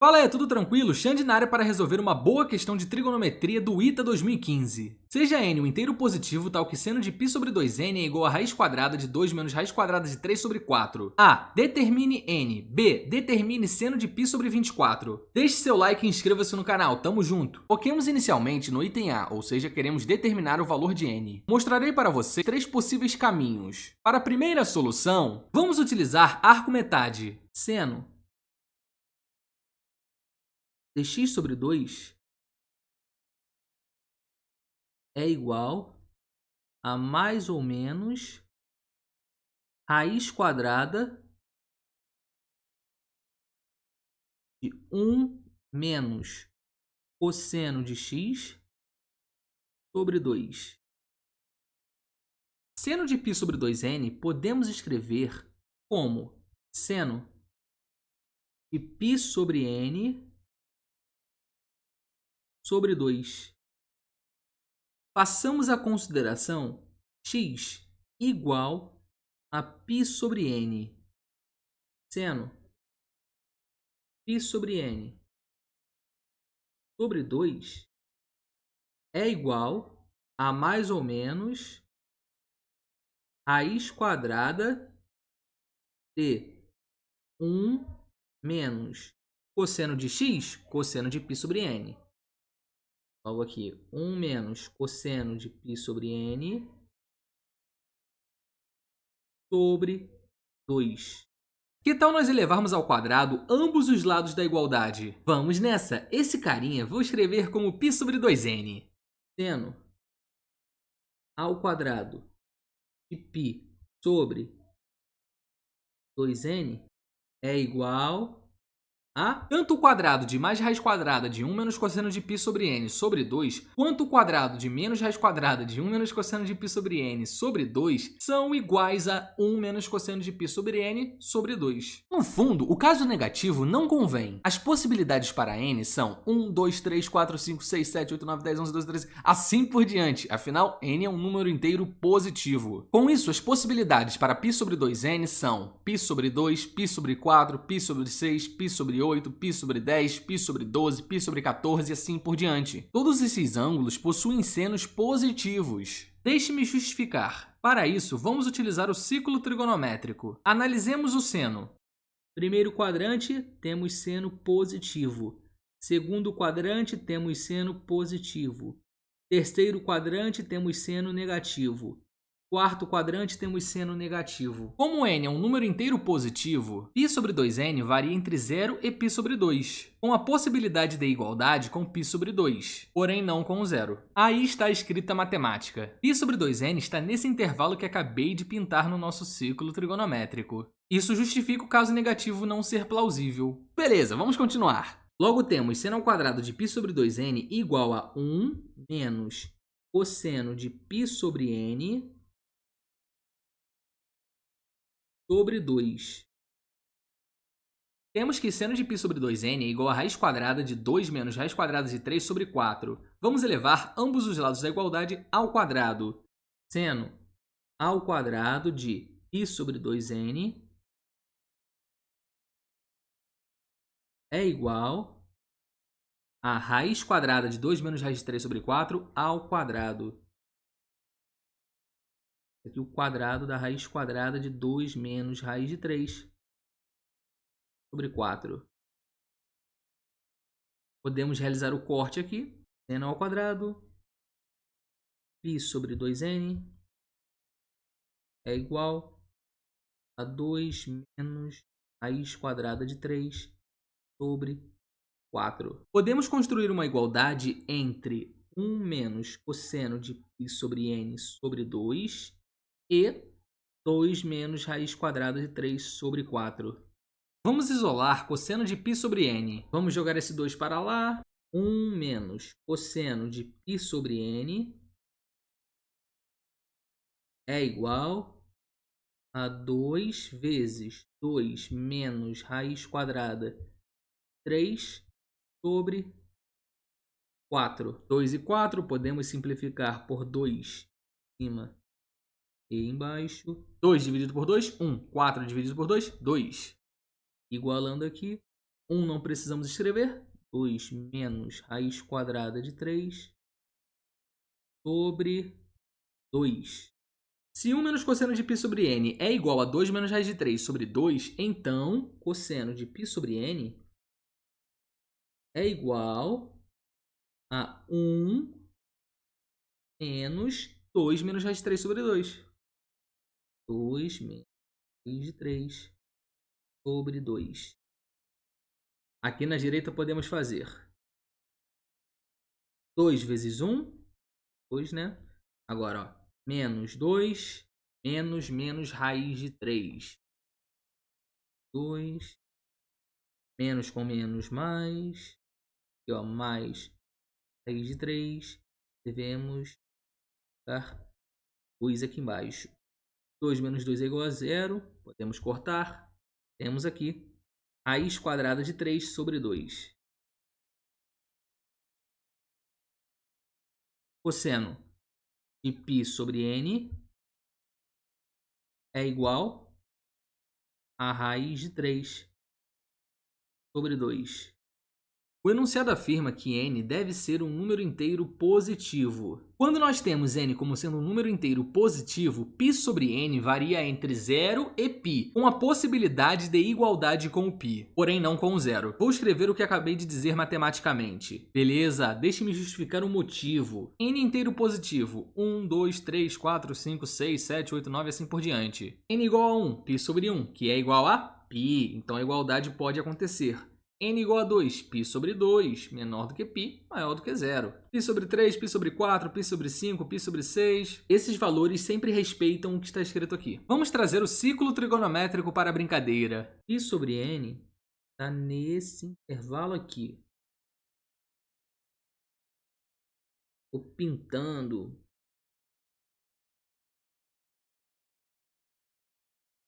Fala aí, tudo tranquilo? Xande na área para resolver uma boa questão de trigonometria do ITA 2015. Seja n um inteiro positivo, tal que seno de π sobre 2n é igual a raiz quadrada de 2 menos raiz quadrada de 3 sobre 4. A. Determine n. B. Determine seno de π sobre 24. Deixe seu like e inscreva-se no canal, tamo junto! Foquemos inicialmente no item A, ou seja, queremos determinar o valor de n. Mostrarei para você três possíveis caminhos. Para a primeira solução, vamos utilizar arco metade. Seno de x sobre 2 é igual a mais ou menos raiz quadrada de 1 menos cosseno de x sobre 2. Seno de π sobre 2n podemos escrever como seno de π sobre n sobre 2. Passamos a consideração x igual a π sobre n. Seno π sobre n sobre 2 é igual a mais ou menos raiz quadrada de 1 menos cosseno de x, cosseno de π sobre n. Logo aqui, 1 menos cosseno de π sobre n sobre 2. Que tal nós elevarmos ao quadrado ambos os lados da igualdade? Vamos nessa! Esse carinha vou escrever como π sobre 2n. Seno ao quadrado de π sobre 2n é igual a tanto o quadrado de mais raiz quadrada de 1 menos cosseno de π sobre n sobre 2, quanto o quadrado de menos raiz quadrada de 1 menos cosseno de π sobre n sobre 2 são iguais a 1 menos cosseno de π sobre n sobre 2. No fundo, o caso negativo não convém. As possibilidades para n são 1, 2, 3, 4, 5, 6, 7, 8, 9, 10, 11, 12, 13, assim por diante. Afinal, n é um número inteiro positivo. Com isso, as possibilidades para π sobre 2n são π sobre 2, π sobre 4, π sobre 6, π sobre 8, π sobre 10, π sobre 12, π sobre 14 e assim por diante. Todos esses ângulos possuem senos positivos. Deixe-me justificar. Para isso, vamos utilizar o ciclo trigonométrico. Analisemos o seno. Primeiro quadrante, temos seno positivo. Segundo quadrante, temos seno positivo. Terceiro quadrante, temos seno negativo. Quarto quadrante, temos seno negativo. Como n é um número inteiro positivo, π sobre 2n varia entre 0 e π sobre 2, com a possibilidade de igualdade com π sobre 2, porém não com o zero. Aí está a escrita matemática. π sobre 2n está nesse intervalo que acabei de pintar no nosso círculo trigonométrico. Isso justifica o caso negativo não ser plausível. Beleza, vamos continuar. Logo temos seno ao quadrado de π sobre 2n igual a 1 menos cosseno de π sobre n sobre 2. Temos que seno de π sobre 2n é igual a raiz quadrada de 2 menos raiz quadrada de 3 sobre 4. Vamos elevar ambos os lados da igualdade ao quadrado. Seno ao quadrado de π sobre 2n é igual a raiz quadrada de 2 menos raiz de 3 sobre 4 ao quadrado. Aqui o quadrado da raiz quadrada de 2 menos raiz de 3 sobre 4. Podemos realizar o corte aqui. Seno ao quadrado, π sobre 2n é igual a 2 menos raiz quadrada de 3 sobre 4. Podemos construir uma igualdade entre 1 menos cosseno de π sobre n sobre 2 e 2 menos raiz quadrada de 3 sobre 4. Vamos isolar cosseno de π sobre n. Vamos jogar esse 2 para lá. 1 menos cosseno de π sobre n é igual a 2 vezes 2 menos raiz quadrada 3 sobre 4. 2 e 4 podemos simplificar por 2 em cima e embaixo. 2 dividido por 2, 1. 4 dividido por 2, 2. Igualando aqui, 1 não precisamos escrever. 2 menos raiz quadrada de 3 sobre 2. Se 1 menos cosseno de π sobre n é igual a 2 menos raiz de 3 sobre 2, então cosseno de π sobre n é igual a 1 menos 2 menos raiz de 3 sobre 2. 2 menos raiz de 3 sobre 2. Aqui na direita podemos fazer 2 vezes 1, 2, né? Agora, ó, menos 2, menos raiz de 3. 2, menos com menos mais, aqui, ó, mais raiz de 3. Devemos colocar 2 aqui embaixo. 2 menos 2 é igual a 0. Podemos cortar. Temos aqui raiz quadrada de 3 sobre 2. Cosseno de π sobre n é igual a raiz de 3 sobre 2. O enunciado afirma que n deve ser um número inteiro positivo. Quando nós temos n como sendo um número inteiro positivo, π sobre n varia entre 0 e π, com a possibilidade de igualdade com o π, porém não com o zero. Vou escrever o que acabei de dizer matematicamente. Beleza, deixe-me justificar o motivo. n inteiro positivo, 1, 2, 3, 4, 5, 6, 7, 8, 9, assim por diante. n igual a 1, π sobre 1, que é igual a π, então a igualdade pode acontecer. n igual a 2, π sobre 2, menor do que π, maior do que 0. π sobre 3, π sobre 4, π sobre 5, π sobre 6. Esses valores sempre respeitam o que está escrito aqui. Vamos trazer o ciclo trigonométrico para a brincadeira. π sobre n está nesse intervalo aqui. Estou pintando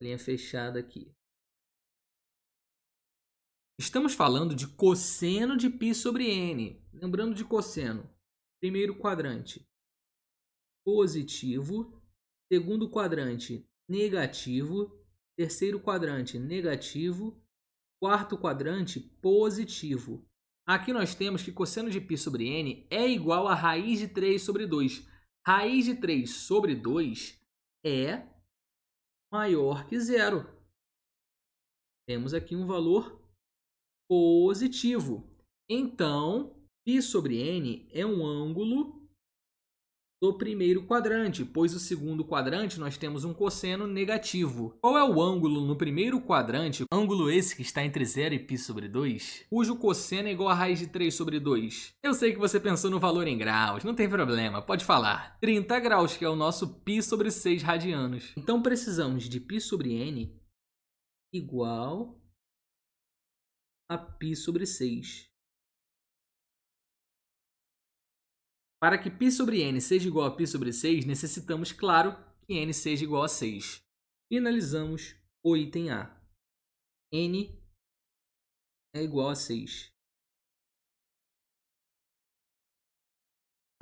linha fechada aqui. Estamos falando de cosseno de π sobre n. Lembrando de cosseno. Primeiro quadrante, positivo. Segundo quadrante, negativo. Terceiro quadrante, negativo. Quarto quadrante, positivo. Aqui nós temos que cosseno de π sobre n é igual a raiz de 3 sobre 2. Raiz de 3 sobre 2 é maior que zero. Temos aqui um valor positivo. Então, π sobre n é um ângulo do primeiro quadrante, pois o segundo quadrante nós temos um cosseno negativo. Qual é o ângulo no primeiro quadrante? Ângulo esse que está entre 0 e π sobre 2, cujo cosseno é igual a raiz de 3 sobre 2. Eu sei que você pensou no valor em graus, não tem problema, pode falar. 30 graus, que é o nosso π sobre 6 radianos. Então, precisamos de π sobre n igual a π sobre 6. Para que π sobre n seja igual a π sobre 6, necessitamos, claro, que n seja igual a 6. Finalizamos o item A. n é igual a 6.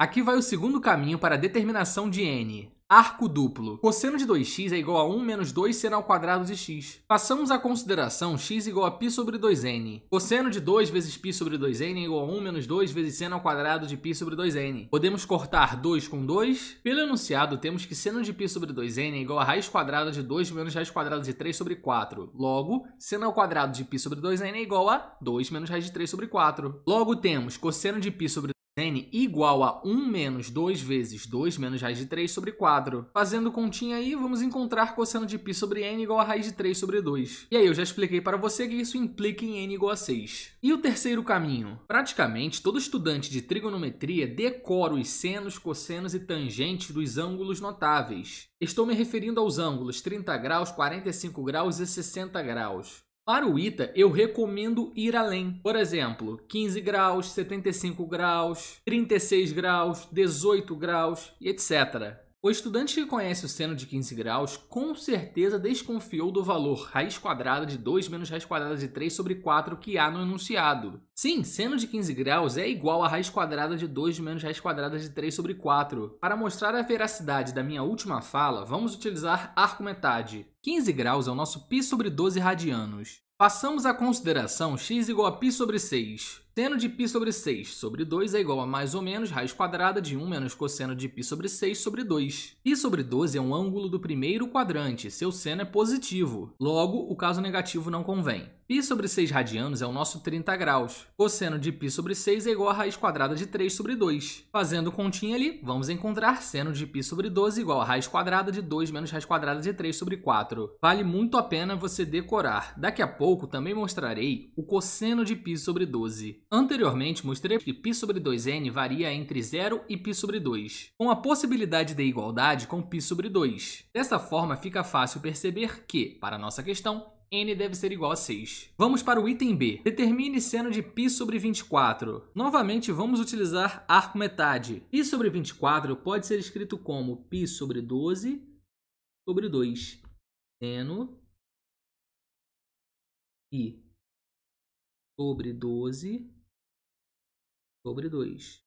Aqui vai o segundo caminho para a determinação de n. Arco duplo. Cosseno de 2x é igual a 1 menos 2 seno ao quadrado de x. Passamos à consideração x igual a π sobre 2n. Cosseno de 2 vezes π sobre 2n é igual a 1 menos 2 vezes seno ao quadrado de π sobre 2n. Podemos cortar 2 com 2. Pelo enunciado, temos que seno de π sobre 2n é igual a raiz quadrada de 2 menos raiz quadrada de 3 sobre 4. Logo, seno ao quadrado de π sobre 2n é igual a 2 menos raiz de 3 sobre 4. Logo, temos cosseno de π sobre n igual a 1 menos 2 vezes 2 menos raiz de 3 sobre 4. Fazendo continha aí, vamos encontrar cosseno de π sobre n igual a raiz de 3 sobre 2. E aí, eu já expliquei para você que isso implica em n igual a 6. E o terceiro caminho? Praticamente, todo estudante de trigonometria decora os senos, cossenos e tangentes dos ângulos notáveis. Estou me referindo aos ângulos 30 graus, 45 graus e 60 graus. Para o ITA, eu recomendo ir além. Por exemplo, 15 graus, 75 graus, 36 graus, 18 graus e etc. O estudante que conhece o seno de 15 graus com certeza desconfiou do valor raiz quadrada de 2 menos raiz quadrada de 3 sobre 4 que há no enunciado. Sim, seno de 15 graus é igual a raiz quadrada de 2 menos raiz quadrada de 3 sobre 4. Para mostrar a veracidade da minha última fala, vamos utilizar arco metade. 15 graus é o nosso π sobre 12 radianos. Passamos à consideração x igual a π sobre 6. Seno de π sobre 6 sobre 2 é igual a mais ou menos raiz quadrada de 1 menos cosseno de π sobre 6 sobre 2. Π sobre 12 é um ângulo do primeiro quadrante, seu seno é positivo. Logo, o caso negativo não convém. Π sobre 6 radianos é o nosso 30 graus. Cosseno de π sobre 6 é igual a raiz quadrada de 3 sobre 2. Fazendo continha ali, vamos encontrar seno de π sobre 12 igual a raiz quadrada de 2 menos raiz quadrada de 3 sobre 4. Vale muito a pena você decorar. Daqui a pouco também mostrarei o cosseno de π sobre 12. Anteriormente, mostrei que π sobre 2n varia entre 0 e π sobre 2, com a possibilidade de igualdade com π sobre 2. Dessa forma, fica fácil perceber que, para a nossa questão, n deve ser igual a 6. Vamos para o item B. Determine seno de π sobre 24. Novamente, vamos utilizar arco metade. Π sobre 24 pode ser escrito como π sobre 12 sobre 2. Seno π sobre 12 sobre 2.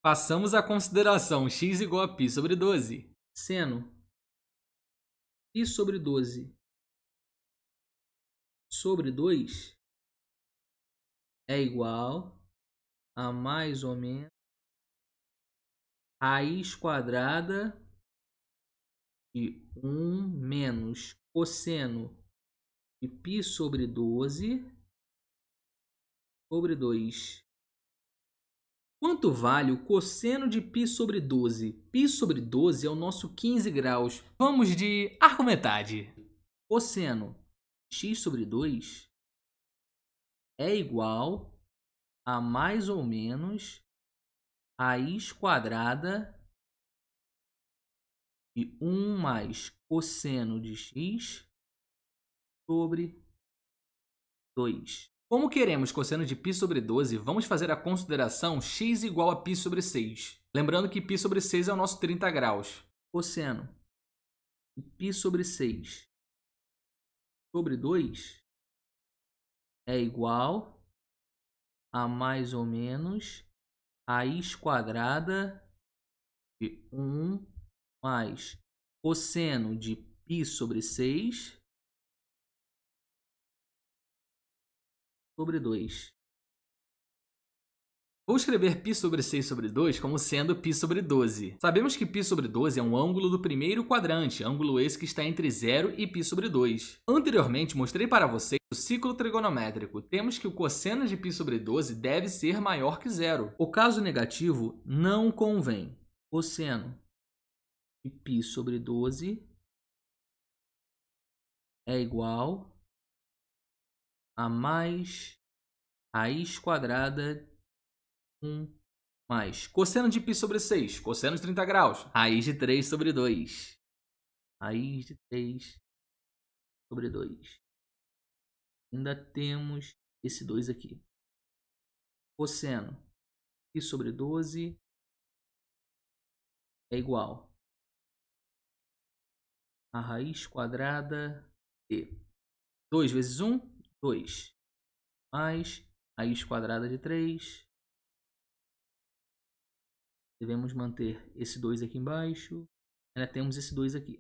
Passamos à consideração x igual a π sobre 12. Seno π sobre 12 sobre 2 é igual a mais ou menos raiz quadrada de 1 menos cosseno de π sobre 12 sobre 2. Quanto vale o cosseno de π sobre 12? Π sobre 12 é o nosso 15 graus. Vamos de arco metade. Cosseno x sobre 2 é igual a mais ou menos raiz quadrada de 1 mais cosseno de x sobre 2. Como queremos cosseno de π sobre 12, vamos fazer a consideração x igual a π sobre 6. Lembrando que π sobre 6 é o nosso 30 graus. Cosseno de π sobre 6 sobre 2 é igual a mais ou menos raiz quadrada de 1 mais cosseno de π sobre 6 sobre 2. Vou escrever π sobre 6 sobre 2 como sendo π sobre 12. Sabemos que π sobre 12 é um ângulo do primeiro quadrante, ângulo esse que está entre 0 e π sobre 2. Anteriormente, mostrei para vocês o ciclo trigonométrico. Temos que o cosseno de π sobre 12 deve ser maior que 0. O caso negativo não convém. Cosseno de π sobre 12 é igual a mais raiz quadrada 1 mais cosseno de π sobre 6, cosseno de 30 graus, raiz de 3 sobre 2. Raiz de 3 sobre 2. Ainda temos esse 2 aqui. Cosseno π sobre 12 é igual a raiz quadrada de 2 vezes 1, 2, mais raiz quadrada de 3. Devemos manter esse 2 aqui embaixo. Ainda temos esse 2 aqui.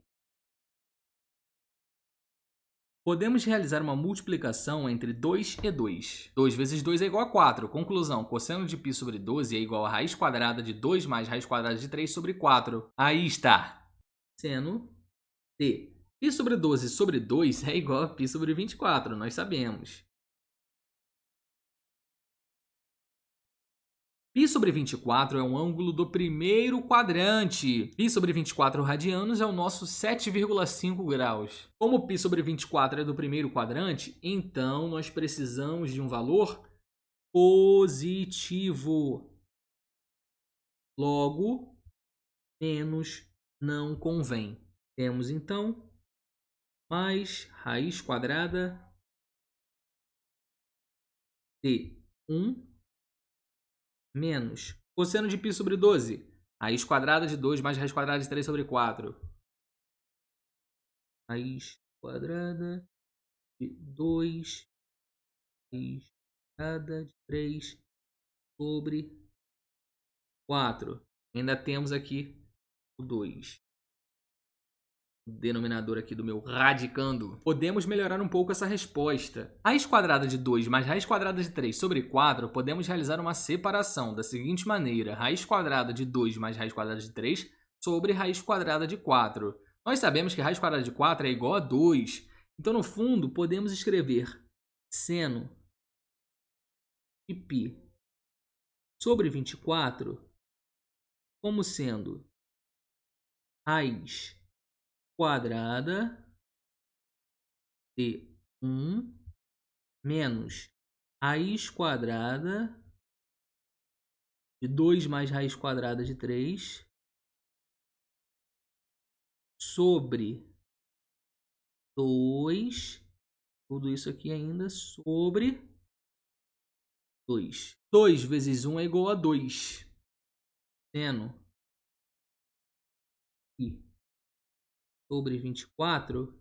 Podemos realizar uma multiplicação entre 2 e 2. 2 vezes 2 é igual a 4. Conclusão, cosseno de π sobre 12 é igual a raiz quadrada de 2 mais raiz quadrada de 3 sobre 4. Aí está. Seno de π sobre 12 sobre 2 é igual a π sobre 24, nós sabemos. Π sobre 24 é um ângulo do primeiro quadrante. Π sobre 24 radianos é o nosso 7,5 graus. Como π sobre 24 é do primeiro quadrante, então nós precisamos de um valor positivo. Logo, menos não convém. Temos então mais raiz quadrada de 1 menos cosseno de π sobre 12, raiz quadrada de 2 mais raiz quadrada de 3 sobre 4. Raiz quadrada de 2, raiz quadrada de 3 sobre 4. Ainda temos aqui o 2. denominador aqui do meu radicando, podemos melhorar um pouco essa resposta. Raiz quadrada de 2 mais raiz quadrada de 3 sobre 4, podemos realizar uma separação da seguinte maneira: raiz quadrada de 2 mais raiz quadrada de 3 sobre raiz quadrada de 4. Nós sabemos que raiz quadrada de 4 é igual a 2. Então, no fundo, podemos escrever seno de π sobre 24 como sendo raiz quadrada de 1 menos raiz quadrada de 2 mais raiz quadrada de 3 sobre 2, tudo isso aqui ainda sobre 2. 2 vezes 1 é igual a 2. Seno π sobre 24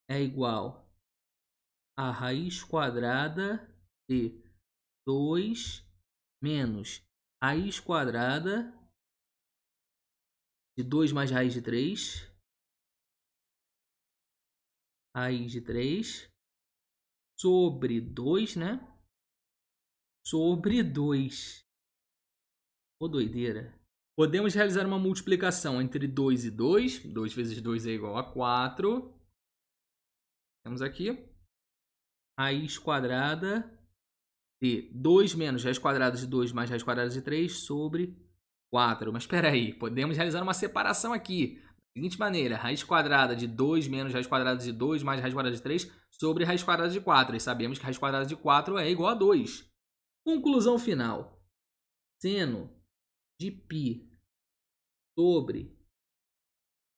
é igual a raiz quadrada de 2 menos raiz quadrada de 2 mais raiz de 3, raiz de 3, sobre 2, né? Sobre 2. Ô, doideira. Podemos realizar uma multiplicação entre 2 e 2. 2 vezes 2 é igual a 4. Temos aqui raiz quadrada de 2 menos raiz quadrada de 2 mais raiz quadrada de 3 sobre 4. Mas espera aí, podemos realizar uma separação aqui. Da seguinte maneira: raiz quadrada de 2 menos raiz quadrada de 2 mais raiz quadrada de 3 sobre raiz quadrada de 4. E sabemos que raiz quadrada de 4 é igual a 2. Conclusão final. Seno de π sobre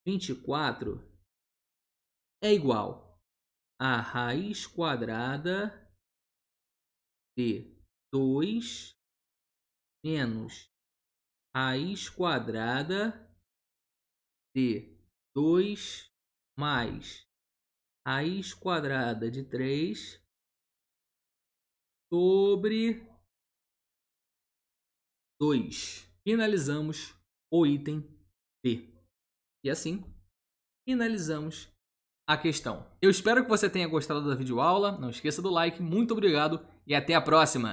24 é igual a raiz quadrada de 2 menos raiz quadrada de 2 mais raiz quadrada de 3 sobre 2. Finalizamos o item B. E assim, finalizamos a questão. Eu espero que você tenha gostado da videoaula. Não esqueça do like. Muito obrigado e até a próxima!